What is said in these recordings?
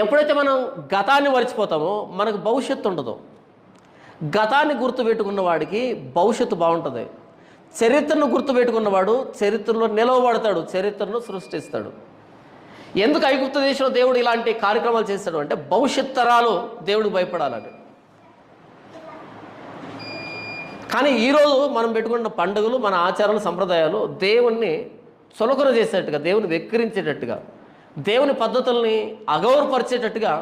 ఎప్పుడైతే మనం గతాన్ని మర్చిపోతామో మనకు భవిష్యత్తు ఉండదు. గతాన్ని గుర్తుపెట్టుకున్న వాడికి భవిష్యత్తు బాగుంటుంది. చరిత్రను గుర్తుపెట్టుకున్నవాడు చరిత్రలో నిలవబడతాడు, చరిత్రను సృష్టిస్తాడు. ఎందుకు ఐగుప్తు దేశంలో దేవుడు ఇలాంటి కార్యక్రమాలు చేస్తాడు అంటే భవిష్యత్ తరాలు దేవుడికి భయపడాలని. కానీ ఈరోజు మనం పెట్టుకున్న పండుగలు, మన ఆచారాలు, సంప్రదాయాలు దేవుణ్ణి చులకన చేసేటట్టుగా, దేవుని వెక్కిరించేటట్టుగా, దేవుని పద్ధతుల్ని అగౌరవపరిచేటట్టుగా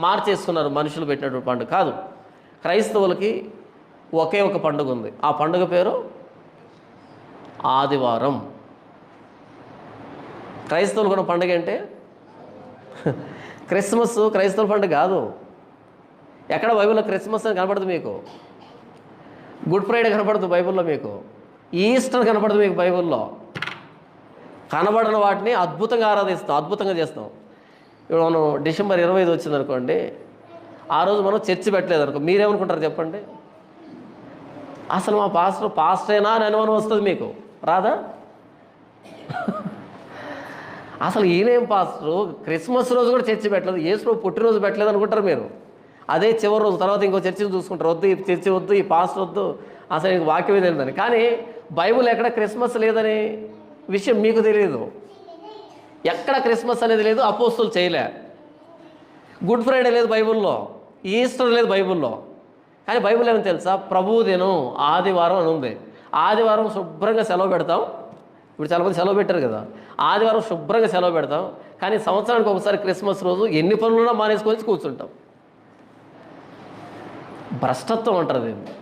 మార్చేసుకున్నారు మనుషులు పెట్టినటువంటి పండుగ. కాదు, క్రైస్తవులకి ఒకే ఒక పండుగ ఉంది. ఆ పండుగ పేరు ఆదివారం. క్రైస్తవులకు ఉన్న పండుగ అంటే క్రిస్మస్ క్రైస్తవుల పండుగ కాదు. ఎక్కడ బైబిల్లో క్రిస్మస్ అని కనపడదు మీకు, గుడ్ ఫ్రైడే కనపడదు బైబిల్లో మీకు, ఈస్టర్ కనపడదు మీకు బైబిల్లో. కనబడిన వాటిని అద్భుతంగా ఆరాధిస్తాం, అద్భుతంగా చేస్తాం. ఇప్పుడు మనం డిసెంబర్ 25 వచ్చిందనుకోండి, ఆ రోజు మనం చర్చి పెట్టలేదనుకో, మీరేమనుకుంటారు చెప్పండి? అసలు మా పాస్టరేనా అని అనుమానం వస్తుంది మీకు, రాదా? అసలు ఈయనేం పాస్టరు, క్రిస్మస్ రోజు కూడా చర్చి పెట్టలేదు, యేసు పుట్టినరోజు పెట్టలేదు అనుకుంటారు మీరు. అదే చివరి రోజు, తర్వాత ఇంకో చర్చిని చూసుకుంటారు. వద్దు ఈ చర్చి వద్దు, ఈ పాస్టర్ వద్దు, అసలు ఇంక వాక్యమే తెలియదని. కానీ బైబిల్ ఎక్కడ క్రిస్మస్ లేదని విషయం మీకు తెలియదు. ఎక్కడ క్రిస్మస్ అనేది లేదు, అపోస్తులు చేయలే. గుడ్ ఫ్రైడే లేదు బైబిల్లో, ఈస్టర్ లేదు బైబిల్లో. కానీ బైబిల్ ఏమని తెలుసా? ప్రభువు దినం ఆదివారం అని ఉంది. ఆదివారం శుభ్రంగా సెలవు పెడతాం. ఇప్పుడు చాలామంది సెలవు పెట్టారు కదా, ఆదివారం శుభ్రంగా సెలవు పెడతాం. కానీ సంవత్సరానికి ఒకసారి క్రిస్మస్ రోజు ఎన్ని పనులున్నా మానేసుకొని కూర్చుంటాం. భ్రష్టత్వం అంటారు దీన్ని.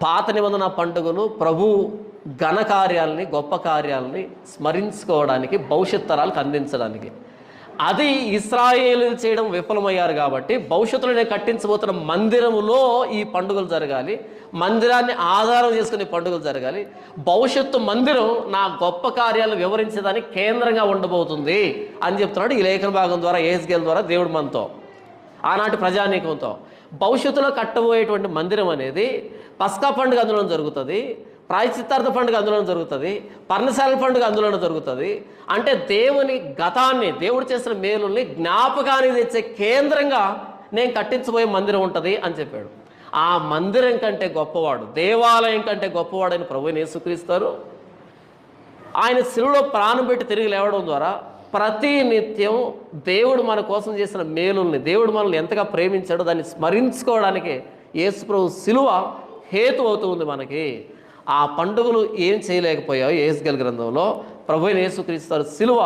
పాత నిబంధన పండుగలు ప్రభు ఘన కార్యాలని, గొప్ప కార్యాలని స్మరించుకోవడానికి, భవిష్యత్ తరాలకు అందించడానికి. అది ఇశ్రాయేలీయులు చేయడం విఫలమయ్యారు కాబట్టి భవిష్యత్తులో నేను కట్టించబోతున్న మందిరములో ఈ పండుగలు జరగాలి, మందిరాన్ని ఆధారం చేసుకునే పండుగలు జరగాలి. భవిష్యత్తు మందిరం నా గొప్ప కార్యాలను వివరించేదానికి కేంద్రంగా ఉండబోతుంది అని చెప్తున్నాడు ఈ లేఖన భాగం ద్వారా, యెహెజ్కేలు ద్వారా దేవుడు మనతో, ఆనాటి ప్రజానీకంతో. భవిష్యత్తులో కట్టబోయేటువంటి మందిరం అనేది పస్కా పండుగ అందులో జరుగుతుంది, ప్రాయశ్చిత్తార్థ పండుగ అందులో జరుగుతుంది, పర్ణశాల పండుగ అందులో జరుగుతుంది. అంటే దేవుని గతాన్ని, దేవుడు చేసిన మేలుల్ని జ్ఞాపకానికి తెచ్చే కేంద్రంగా నేను కట్టించబోయే మందిరం ఉంటుంది అని చెప్పాడు. ఆ మందిరం కంటే గొప్పవాడు, దేవాలయం కంటే గొప్పవాడని ప్రభువుని యేసుక్రీస్తారు. ఆయన శిలువలో ప్రాణం పెట్టి తిరిగి లేవడం ద్వారా ప్రతి నిత్యం దేవుడు మన కోసం చేసిన మేలుల్ని, దేవుడు మనల్ని ఎంతగా ప్రేమించాడో దాన్ని స్మరించుకోవడానికి యేసు ప్రభు శిలువ హేతు అవుతూ ఉంది మనకి. ఆ పండుగలు ఏం చేయలేకపోయావు యెహెజ్కేలు గ్రంథంలో, ప్రభువైన యేసుక్రీస్తు శిలువ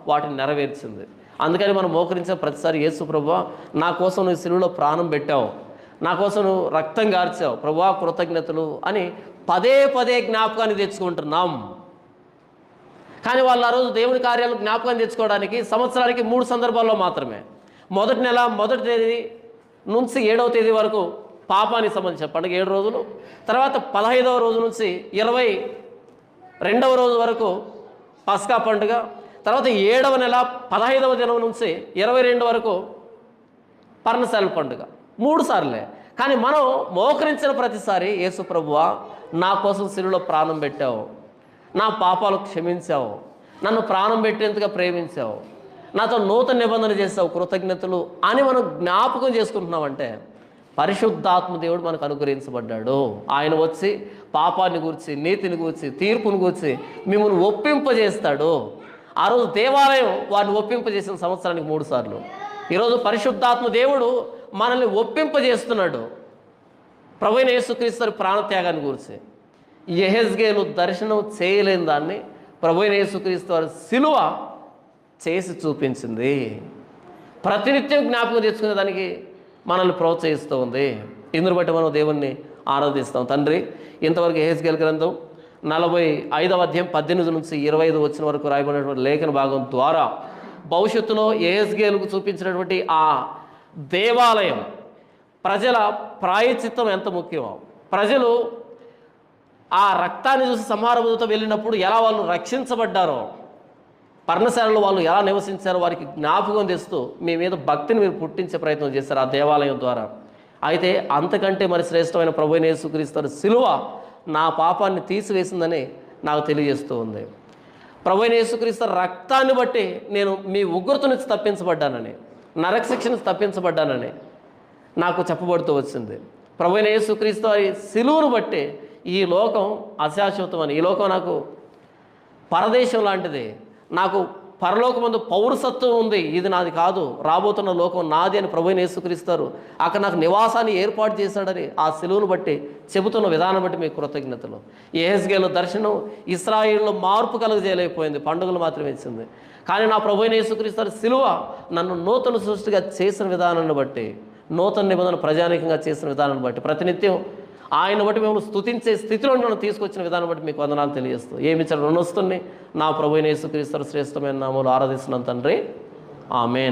వాటిని నెరవేర్చింది. అందుకని మనం మోకరించిన ప్రతిసారి, యేసు ప్రభువా నా కోసం నువ్వు శిలువలో ప్రాణం పెట్టావు, నా కోసం నువ్వు రక్తం గార్చావు, ప్రభువా కృతజ్ఞతలు అని పదే పదే జ్ఞాపకాన్ని తెచ్చుకుంటున్నాం. కానీ వాళ్ళు ఆ రోజు దేవుని కార్యాలను జ్ఞాపకం తెచ్చుకోవడానికి సంవత్సరానికి 3 సందర్భాల్లో మాత్రమే. మొదటి నెల 1వ తేదీ నుంచి 7వ తేదీ వరకు పాపానికి సంబంధించిన పండుగ 7 రోజులు, తర్వాత 15వ రోజు నుంచి 22వ రోజు వరకు పస్కా పండుగ, తర్వాత 7వ నెల 15వ దినం నుంచి 22 వరకు పర్ణశాల పండుగ. 3 సార్లే. కానీ మనం మోకరించిన ప్రతిసారి, యేసు ప్రభువా నా కోసం శిలువలో ప్రాణం పెట్టావు, నా పాపాలు క్షమించావు, నన్ను ప్రాణం పెట్టేంతగా ప్రేమించావు, నాతో నూతన నిబంధన చేసావు, కృతజ్ఞతలు అని మనం జ్ఞాపకం చేసుకుంటున్నామంటే పరిశుద్ధాత్మ దేవుడు మనకు అనుగ్రహించబడ్డాడు. ఆయన వచ్చి పాపాన్ని గూర్చి, నీతిని గూర్చి, తీర్పుని గూర్చి మిమ్మల్ని ఒప్పింపజేస్తాడు. ఆ రోజు దేవాలయం వారిని ఒప్పింపజేసిన సంవత్సరానికి 3 సార్లు. ఈరోజు పరిశుద్ధాత్మ దేవుడు మనల్ని ఒప్పింపజేస్తున్నాడు ప్రభువైన యేసుక్రీస్తు ప్రాణత్యాగాన్ని గురించి. యెహెజ్కేలు దర్శనం చేయలేని దాన్ని ప్రభువైన యేసుక్రీస్తు వారి శిలువ చేసి చూపించింది. ప్రతినిత్యం జ్ఞాపకం తెచ్చుకునే దానికి మనల్ని ప్రోత్సహిస్తూ ఉంది. ఇందును బట్టి మనం దేవుణ్ణి ఆరాధిస్తాం. తండ్రి, ఇంతవరకు యెహెజ్కేలు గ్రంథం 45వ అధ్యాయం 18 నుంచి 25 వచ్చిన వరకు రాయబడినటువంటి లేఖన భాగం ద్వారా భవిష్యత్తులో యెహెజ్కేలుకు చూపించినటువంటి ఆ దేవాలయం, ప్రజల ప్రాయశ్చిత్తం ఎంత ముఖ్యమో, ప్రజలు ఆ రక్తాన్ని చూసి సంహారముతో వెళ్ళినప్పుడు ఎలా వాళ్ళు రక్షించబడ్డారో, పర్ణశాలలో వాళ్ళు ఎలా నివసించారో వారికి జ్ఞాపకం తెస్తూ మీ మీద భక్తిని మీరు పుట్టించే ప్రయత్నం చేశారు ఆ దేవాలయం ద్వారా. అయితే అంతకంటే మరి శ్రేష్టమైన ప్రభువైన యేసుక్రీస్తు శిలువ నా పాపాన్ని తీసివేసిందని నాకు తెలియజేస్తూ ఉంది. ప్రభువైన యేసుక్రీస్తు రక్తాన్ని బట్టి నేను మీ ఉగ్రత నుంచి తప్పించబడ్డానని, నరకశిక్ష నుంచి తప్పించబడ్డానని నాకు చెప్పబడుతూ వచ్చింది. ప్రభువైన యేసుక్రీస్తు వారి సిలువను బట్టి ఈ లోకం అశాశ్వతమని, ఈ లోకం నాకు పరదేశం లాంటిది, నాకు పరలోకమందు పౌరసత్వం ఉంది, ఇది నాది కాదు, రాబోతున్న లోకం నాది అని ప్రభువైన యేసుక్రీస్తారు అక్కడ నాకు నివాసాన్ని ఏర్పాటు చేశాడని ఆ సిలువను బట్టి చెబుతున్న విధానం బట్టి మీకు కృతజ్ఞతలు. యెహెజ్కేలు దర్శనం ఇశ్రాయేలులో మార్పు కలుగజేయలేకపోయింది, పండుగలు మాత్రమే ఇచ్చింది. కానీ నా ప్రభువైన యేసుక్రీస్తు సిలువ నన్ను నూతన సృష్టిగా చేసిన విధానాన్ని బట్టి, నూతన నిబంధన ప్రజానీకంగా చేసిన విధానాన్ని బట్టి, ప్రతినిత్యం ఆయన బట్టి మేము స్తుతించే స్థితిలో నన్ను తీసుకొచ్చిన విధానం బట్టి మీకు వందనాలు తెలియజేస్తూ, ఏమిచ్చిన రుణస్తుని నా ప్రభువైన యేసుక్రీస్తు శ్రేష్టమైన నామములో ఆరాధిస్తున్నాను తండ్రి. ఆమేన్.